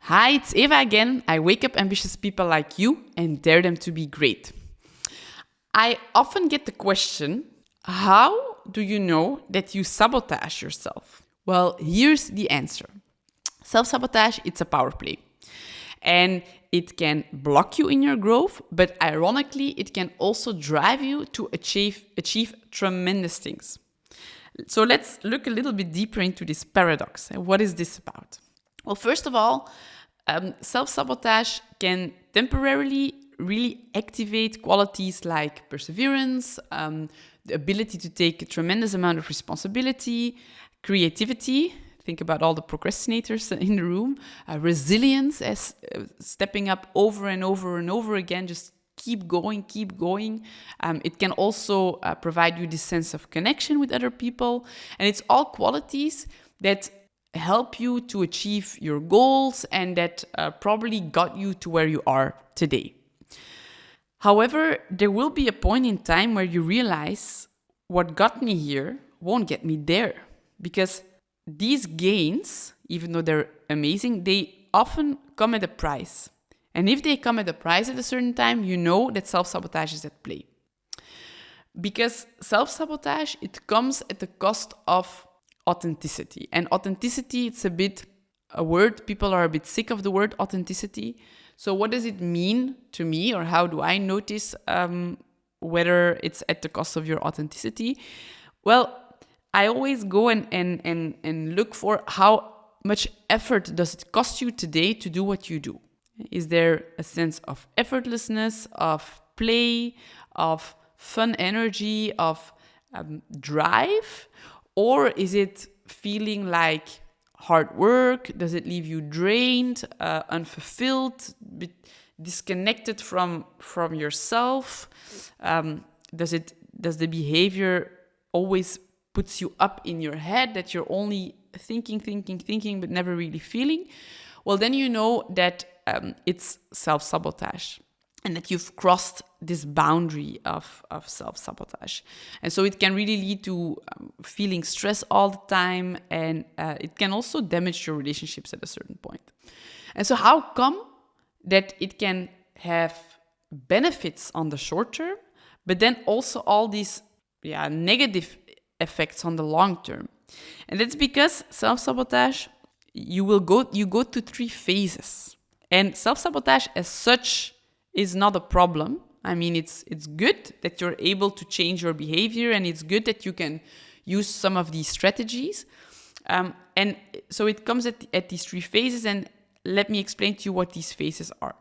Hi, it's Eva again. I wake up ambitious people like you and dare them to be great. I often get the question, how do you know that you sabotage yourself? Well, here's the answer. Self-sabotage, it's a power play. And it can block you in your growth, but ironically, it can also drive you to achieve tremendous things. So let's look a little bit deeper into this paradox. What is this about? Well, first of all, self-sabotage can temporarily really activate qualities like perseverance, the ability to take a tremendous amount of responsibility, creativity. Think about all the procrastinators in the room, resilience as stepping up over and over and over again, just keep going. It can also provide you this sense of connection with other people. And it's all qualities that help you to achieve your goals and that probably got you to where you are today. However, there will be a point in time where you realize what got me here won't get me there, because these gains, even though they're amazing, they often come at a price. And if they come at a price at a certain time, you know that self-sabotage is at play. Because self-sabotage, it comes at the cost of authenticity. And authenticity, it's a word, people are a bit sick of the word authenticity. So what does it mean to me, or how do I notice whether it's at the cost of your authenticity? Well, I always go and look for how much effort does it cost you today to do what you do. Is there a sense of effortlessness, of play, of fun energy, of drive? Or is it feeling like hard work? Does it leave you drained, unfulfilled, disconnected from yourself? Does the behavior always puts you up in your head, that you're only thinking, but never really feeling? Well, then you know that it's self-sabotage and that you've crossed this boundary of self-sabotage. And so it can really lead to feeling stress all the time, and it can also damage your relationships at a certain point. And so how come that it can have benefits on the short term, but then also all these negative effects on the long term? And that's because self-sabotage, you go to 3 phases. And self-sabotage as such is not a problem. I mean, it's good that you're able to change your behavior, and it's good that you can use some of these strategies. And so it comes at these 3 phases, and let me explain to you what these phases are.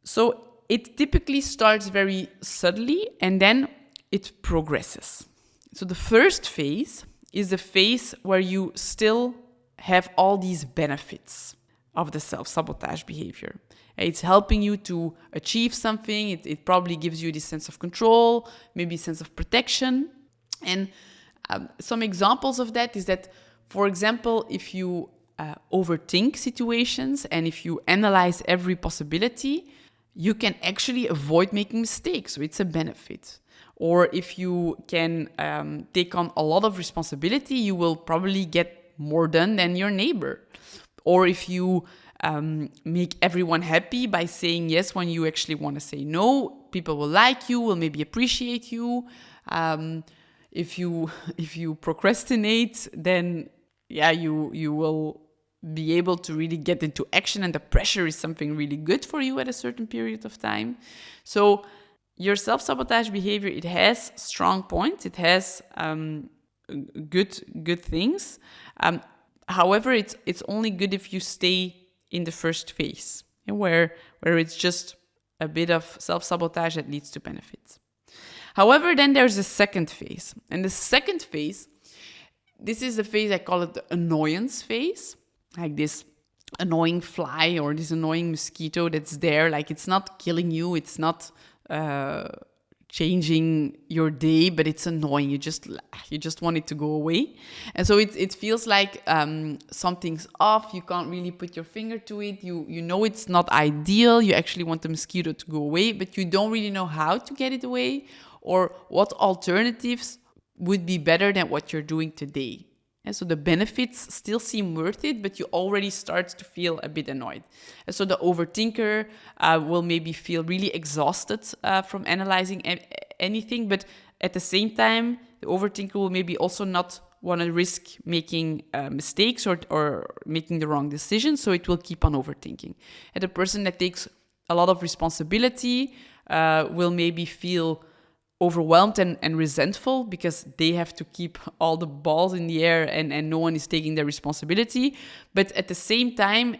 So it typically starts very subtly, and then it progresses. So the first phase is the phase where you still have all these benefits of the self-sabotage behavior. It's helping you to achieve something. It probably gives you this sense of control, maybe a sense of protection. And some examples of that is that, for example, if you overthink situations and if you analyze every possibility, you can actually avoid making mistakes. So it's a benefit. Or if you can take on a lot of responsibility, you will probably get more done than your neighbor. Or if you make everyone happy by saying yes when you actually want to say no, people will like you, will maybe appreciate you. If you procrastinate, then you will be able to really get into action, and the pressure is something really good for you at a certain period of time. So your self-sabotage behavior, it has strong points, it has good things. However, it's only good if you stay in the first phase, where it's just a bit of self-sabotage that leads to benefits. However, then there's a second phase. And the second phase, this is the phase, I call it the annoyance phase. Like this annoying fly or this annoying mosquito that's there. Like, it's not killing you, it's not changing your day, but it's annoying. You just want it to go away. And so it feels like something's off. You can't really put your finger to it. You know it's not ideal. You actually want the mosquito to go away, but you don't really know how to get it away or what alternatives would be better than what you're doing today. And so the benefits still seem worth it, but you already start to feel a bit annoyed. And so the overthinker will maybe feel really exhausted from analyzing anything, but at the same time, the overthinker will maybe also not want to risk making mistakes or making the wrong decision, so it will keep on overthinking. And the person that takes a lot of responsibility will maybe feel overwhelmed and resentful because they have to keep all the balls in the air and no one is taking their responsibility. But at the same time,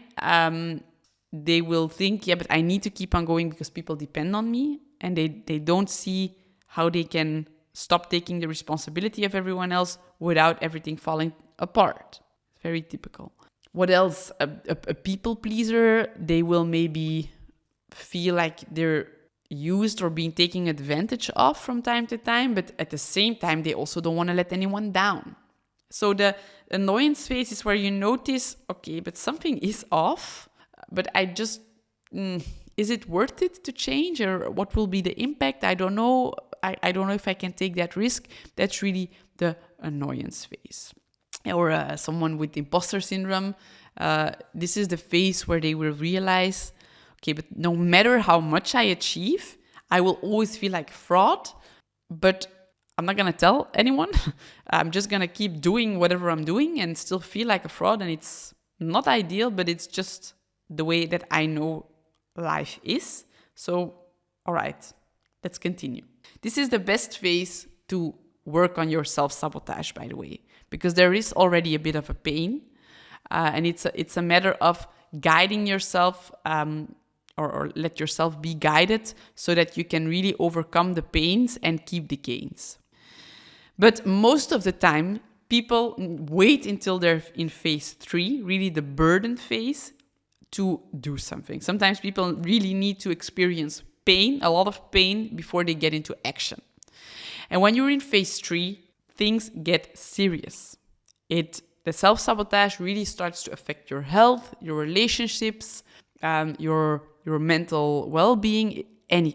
they will think, yeah, but I need to keep on going because people depend on me, and they don't see how they can stop taking the responsibility of everyone else without everything falling apart. It's very typical. What else? A people pleaser, they will maybe feel like they're used or being taken advantage of from time to time, but at the same time, they also don't want to let anyone down. So the annoyance phase is where you notice, okay, but something is off, but I just, is it worth it to change, or what will be the impact? I don't know. I don't know if I can take that risk. That's really the annoyance phase. Or someone with imposter syndrome, this is the phase where they will realize, okay, but no matter how much I achieve, I will always feel like fraud, but I'm not going to tell anyone. I'm just going to keep doing whatever I'm doing and still feel like a fraud. And it's not ideal, but it's just the way that I know life is. So, all right, let's continue. This is the best phase to work on your self-sabotage, by the way, because there is already a bit of a pain. And it's a matter of guiding yourself or let yourself be guided so that you can really overcome the pains and keep the gains. But most of the time, people wait until they're in phase 3, really the burden phase, to do something. Sometimes people really need to experience pain, a lot of pain, before they get into action. And when you're in phase 3, things get serious. The self-sabotage really starts to affect your health, your relationships, your mental well-being,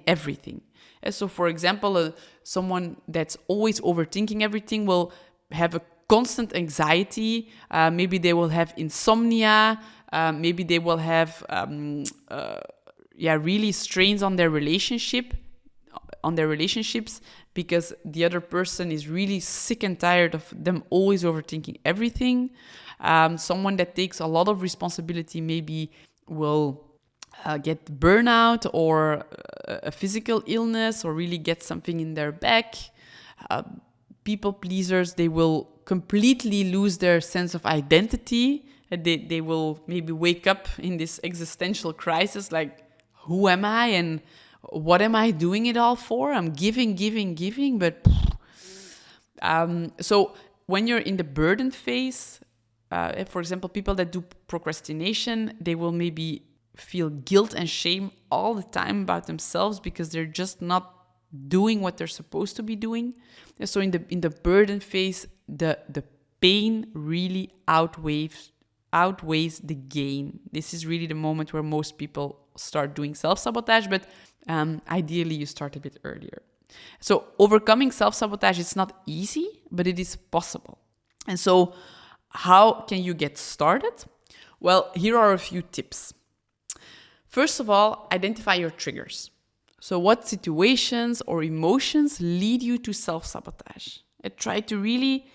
everything. And so, for example, someone that's always overthinking everything will have a constant anxiety. Maybe they will have insomnia. Maybe they will have really strains on their relationships, because the other person is really sick and tired of them always overthinking everything. Someone that takes a lot of responsibility maybe will get burnout or a physical illness, or really get something in their back. People pleasers, they will completely lose their sense of identity. They will maybe wake up in this existential crisis, like, who am I and what am I doing it all for? I'm giving, but... So when you're in the burden phase, for example, people that do procrastination, they will maybe feel guilt and shame all the time about themselves because they're just not doing what they're supposed to be doing. And so in the burden phase, the pain really outweighs the gain. This is really the moment where most people start doing self-sabotage, but ideally you start a bit earlier. So overcoming self-sabotage is not easy, but it is possible. And so how can you get started? Well, here are a few tips. First of all, identify your triggers. So what situations or emotions lead you to self-sabotage? And try to really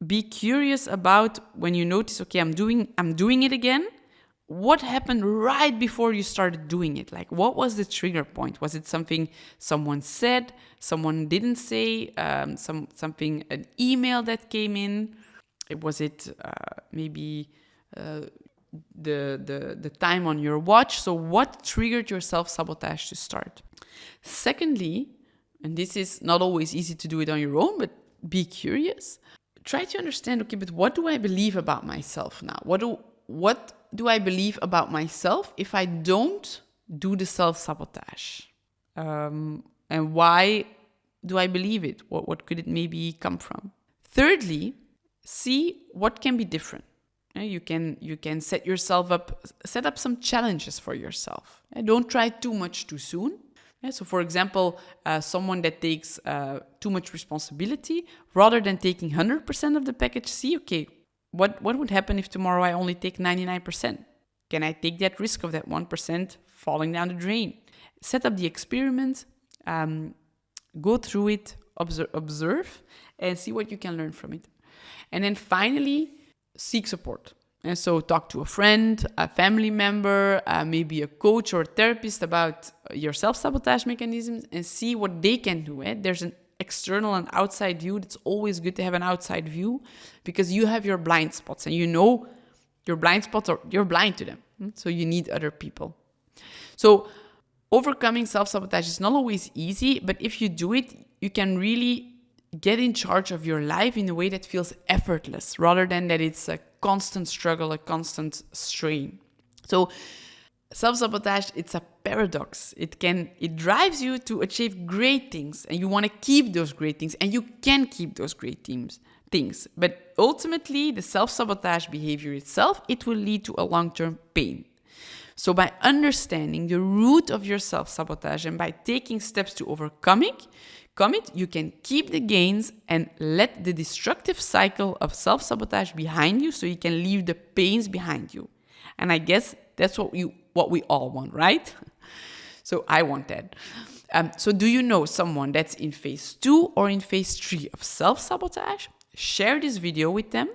be curious about when you notice, okay, I'm doing it again. What happened right before you started doing it? Like, what was the trigger point? Was it something someone said, someone didn't say, something, an email that came in? Was it maybe the time on your watch? So what triggered your self-sabotage to start? Secondly, and this is not always easy to do it on your own, but be curious. Try to understand, okay, but what do I believe about myself now? What do I believe about myself if I don't do the self-sabotage? And why do I believe it? What could it maybe come from? Thirdly, see what can be different. You can set up some challenges for yourself. Don't try too much too soon. Yeah, so for example, someone that takes too much responsibility, rather than taking 100% of the package, see, okay, what would happen if tomorrow I only take 99%? Can I take that risk of that 1% falling down the drain? Set up the experiment, go through it, observe, and see what you can learn from it. And then finally, seek support. And so talk to a friend, a family member, maybe a coach or a therapist about your self-sabotage mechanisms and see what they can do. There's an external and outside view. It's always good to have an outside view because you have your blind spots and you know your blind spots or you're blind to them. So you need other people. So overcoming self-sabotage is not always easy, but if you do it, you can really get in charge of your life in a way that feels effortless rather than that it's a constant struggle, a constant strain. So self-sabotage, it's a paradox. It drives you to achieve great things and you want to keep those great things and you can keep those great things. But ultimately, the self-sabotage behavior itself, it will lead to a long-term pain. So by understanding the root of your self-sabotage and by taking steps to overcome it, you can keep the gains and let the destructive cycle of self-sabotage behind you so you can leave the pains behind you. And I guess that's what we all want, right? So I want that. So do you know someone that's in phase 2 or in phase 3 of self-sabotage? Share this video with them.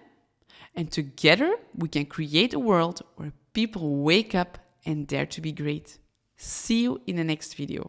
And together we can create a world where people wake up and dare to be great. See you in the next video.